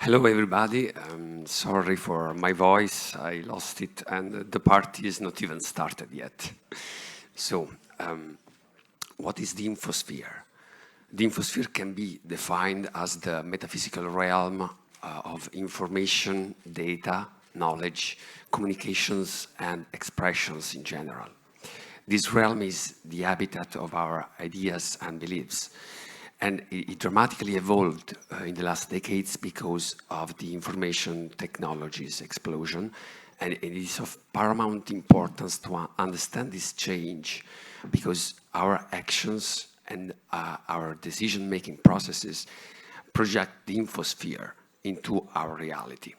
Hello, everybody. Sorry for my voice. I lost it, and the party is not even started yet. So, what is the Infosphere? The Infosphere can be defined as the metaphysical realm of information, data, knowledge, communications, and expressions in general. This realm is the habitat of our ideas and beliefs. And it dramatically evolved in the last decades because of the information technologies explosion. And it is of paramount importance to understand this change because our actions and our decision-making processes project the infosphere into our reality.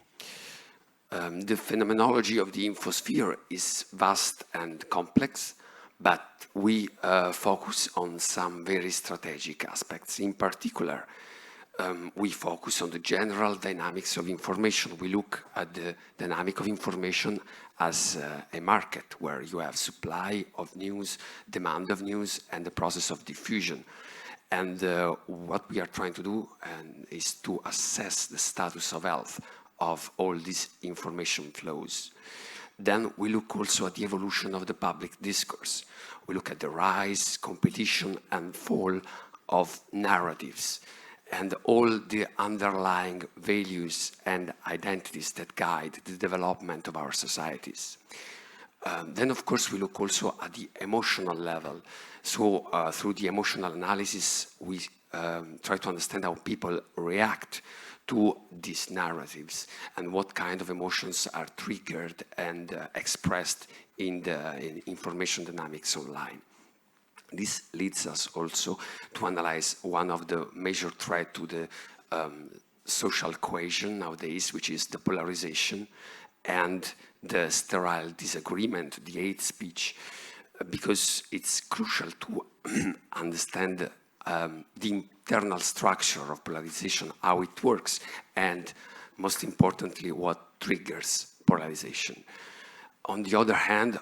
The phenomenology of the infosphere is vast and complex, but we focus on some very strategic aspects. In particular, we focus on the general dynamics of information. We look at the dynamic of information as a market where you have supply of news, demand of news, and the process of diffusion. And what we are trying to do is to assess the status of health of all these information flows. Then we look also at the evolution of the public discourse. We look at the rise, competition, and fall of narratives and all the underlying values and identities that guide the development of our societies. Then, of course, we look also at the emotional level. So through the emotional analysis, we try to understand how people react to these narratives and what kind of emotions are triggered and expressed in the information dynamics online. This leads us also to analyze one of the major threats to the social cohesion nowadays, which is the polarization and the sterile disagreement, the hate speech, because it's crucial to understand the internal structure of polarization, how it works, and most importantly, what triggers polarization. On the other hand,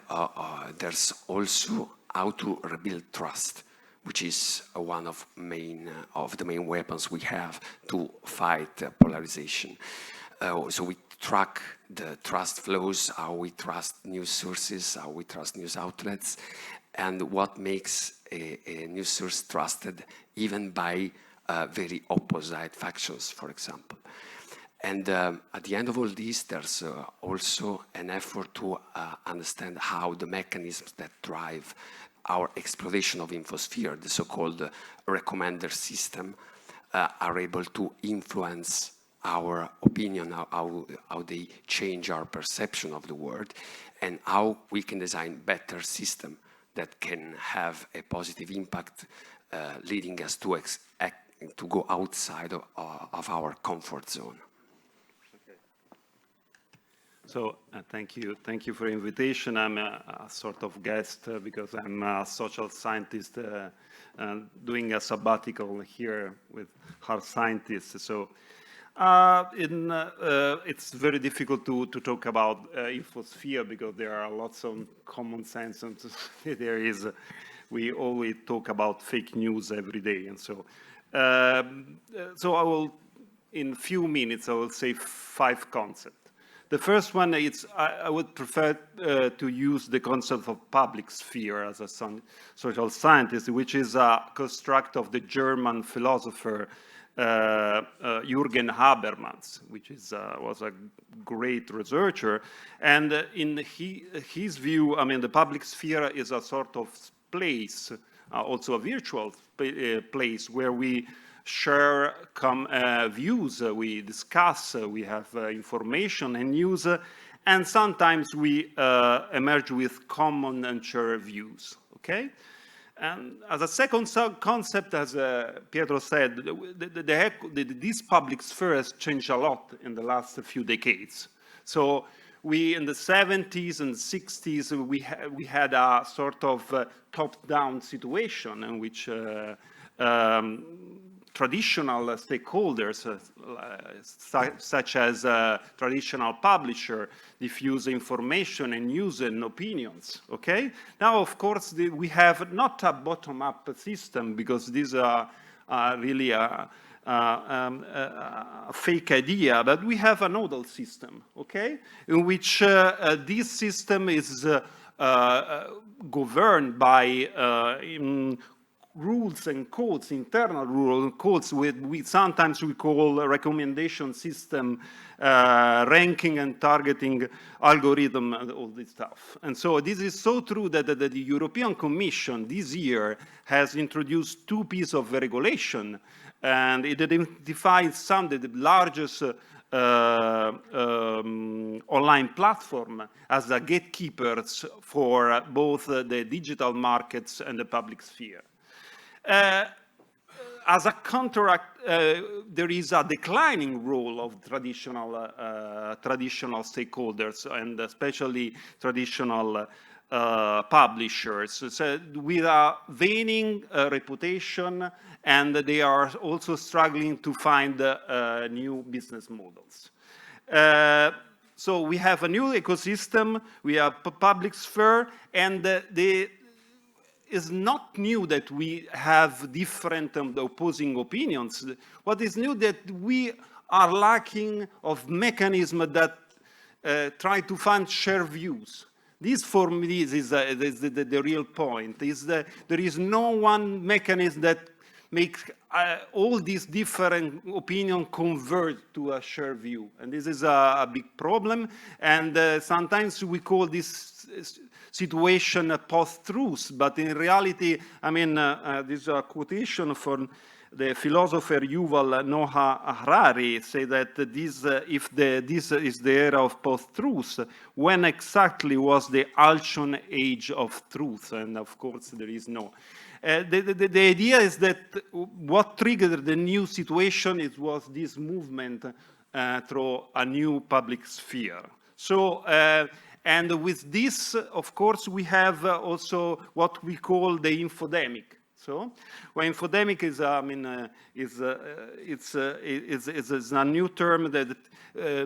there's also how to rebuild trust, which is one of the main weapons we have to fight polarization. So we track the trust flows, how we trust news sources, how we trust news outlets, and what makes a news source trusted even by very opposite factions, for example. And at the end of all this, there's also an effort to understand how the mechanisms that drive our exploration of Infosphere, the so-called recommender system, are able to influence our opinion, how they change our perception of the world, and how we can design better systems that can have a positive impact, leading us to go outside of our comfort zone. Okay. So thank you for the invitation. I'm a sort of guest because I'm a social scientist doing a sabbatical here with hard scientists. So it's very difficult to talk about Infosphere because there are lots of common sense, and we always talk about fake news every day, and so I will, in few minutes, I will say 5 concepts. The first one is I would prefer to use the concept of public sphere as a social scientist, which is a construct of the German philosopher Jürgen Habermas, which was a great researcher. And in his view, I mean, the public sphere is a sort of place, also a virtual place where we share views, we discuss, we have information and news, and sometimes we emerge with common and shared views, okay? And as a second concept, as Pietro said, this public sphere has changed a lot in the last few decades. So we, in the 70s and 60s, we had a sort of top-down situation in which traditional stakeholders, such as traditional publisher, diffuse information and news and opinions, okay? Now, of course, we have not a bottom-up system because these are really fake idea, but we have a nodal system, okay, in which this system is governed by rules and codes, internal rules and codes, sometimes we call a recommendation system, ranking and targeting algorithm, and all this stuff. And so this is so true that the European Commission this year has introduced 2 pieces of regulation, and it identifies some of the largest online platform as the gatekeepers for both the digital markets and the public sphere. As a counteract, there is a declining role of traditional stakeholders, and especially traditional publishers, so with a waning reputation, and they are also struggling to find new business models. So we have a new ecosystem, we have public sphere, and it's not new that we have different opposing opinions. What is new that we are lacking of mechanisms that try to find shared views. This, for me, is the real point, is that there is no one mechanism that makes all these different opinions converge to a shared view. And this is a big problem. And sometimes we call this situation a post-truth, but in reality, I mean, this is a quotation from the philosopher Yuval Noah Harari, say that this is the era of post-truth, when exactly was the Alchon age of truth? And of course, there is no. The idea is that what triggered the new situation was this movement through a new public sphere. So, and with this, of course, we have also what we call the infodemic. So, well, infodemic is, I mean, it's a new term that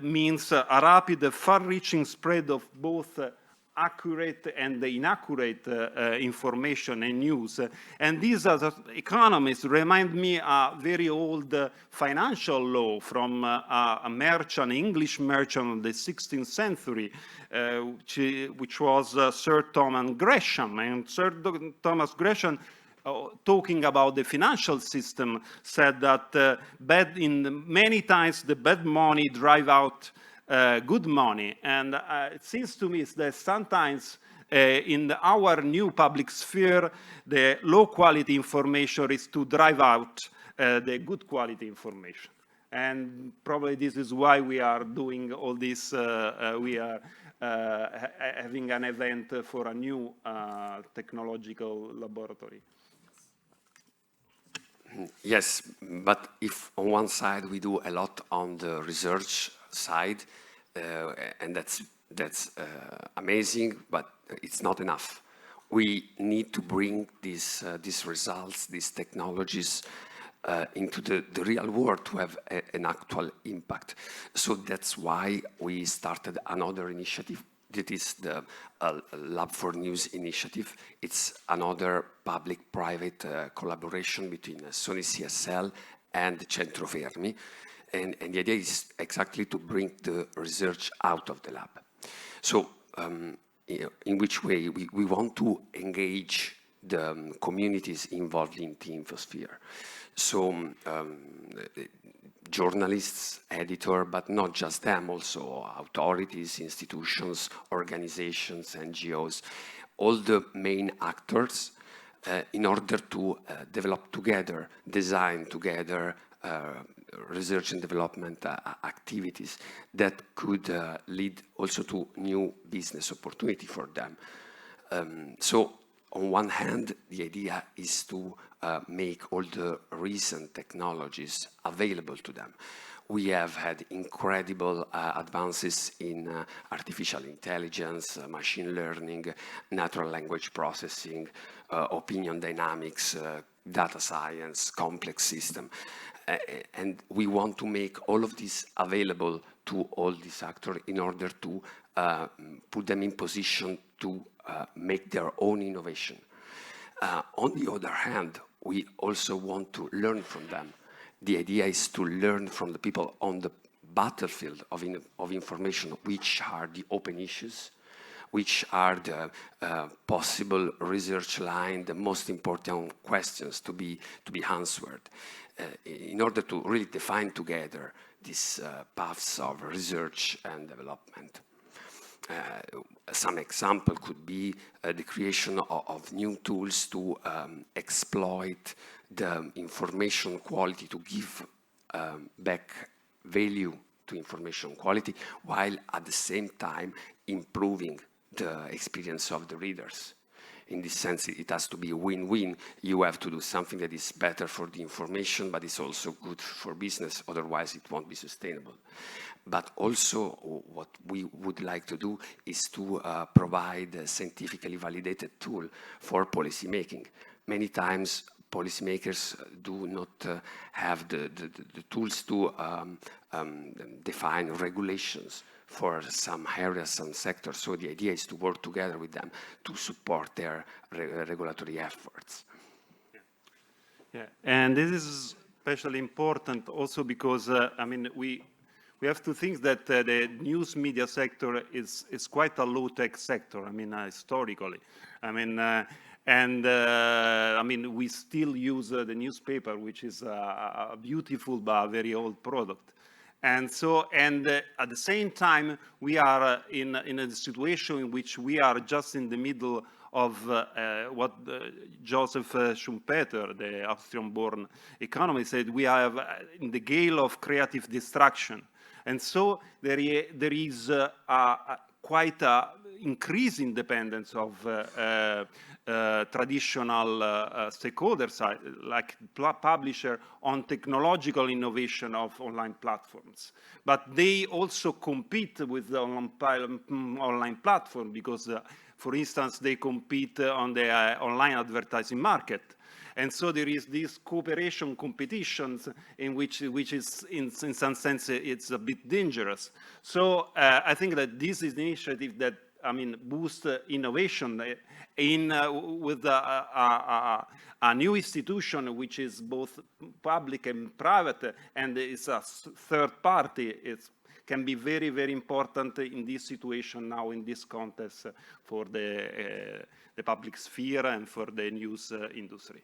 means a rapid, far-reaching spread of both accurate and inaccurate information and news. And these, as economists, remind me a very old financial law from a merchant, English merchant of the 16th century, which was Sir Thomas Gresham. And Sir Thomas Gresham, talking about the financial system, said that many times the bad money drive out good money. And it seems to me that sometimes in our new public sphere, the low quality information is to drive out the good quality information. And probably this is why we are doing all this, we are having an event for a new technological laboratory. Yes, but if on one side we do a lot on the research side, and that's amazing, but it's not enough. We need to bring these results, these technologies into the real world to have an actual impact. So that's why we started another initiative. That is the Lab for News initiative. It's another public-private collaboration between Sony CSL and Centro Fermi. And the idea is exactly to bring the research out of the lab. So in which way? We want to engage the communities involved in the Infosphere. So journalists, editor, but not just them, also authorities, institutions, organizations, NGOs, all the main actors in order to develop together, design together research and development activities that could lead also to new business opportunity for them. So on one hand, the idea is to make all the recent technologies available to them. We have had incredible advances in artificial intelligence, machine learning, natural language processing, opinion dynamics, data science, complex system. And we want to make all of this available to all these actors in order to put them in position to make their own innovation. On the other hand, we also want to learn from them The idea is to learn from the people on the battlefield of information, which are the open issues, which are the possible research line, the most important questions to be answered, in order to really define together these paths of research and development. Some example could be the creation of new tools to exploit the information quality, to give back value to information quality, while at the same time improving the experience of the readers. In this sense, it has to be a win-win. You have to do something that is better for the information, but it's also good for business, otherwise it won't be sustainable. But also what we would like to do is to provide a scientifically validated tool for policymaking. Many times policymakers do not have the tools to define regulations for some areas, some sectors. So the idea is to work together with them to support their regulatory efforts. Yeah, and this is especially important also because, I mean, we have to think that the news media sector is quite a low-tech sector, I mean, historically. I mean, I mean, we still use the newspaper, which is a beautiful but very old product. And so, at the same time, we are in a situation in which we are just in the middle of what Joseph Schumpeter, the Austrian-born economist, said, we are in the gale of creative destruction. And so there is quite an increasing dependence of traditional stakeholders like publisher on technological innovation of online platforms. But they also compete with the online platform because, for instance, they compete on the online advertising market. And so there is this cooperation competitions in which is in some sense it's a bit dangerous. So I think that this is an initiative that, I mean, boosts innovation with a new institution which is both public and private, and it's a third party. It can be very, very important in this situation now, in this context, for the public sphere and for the news industry.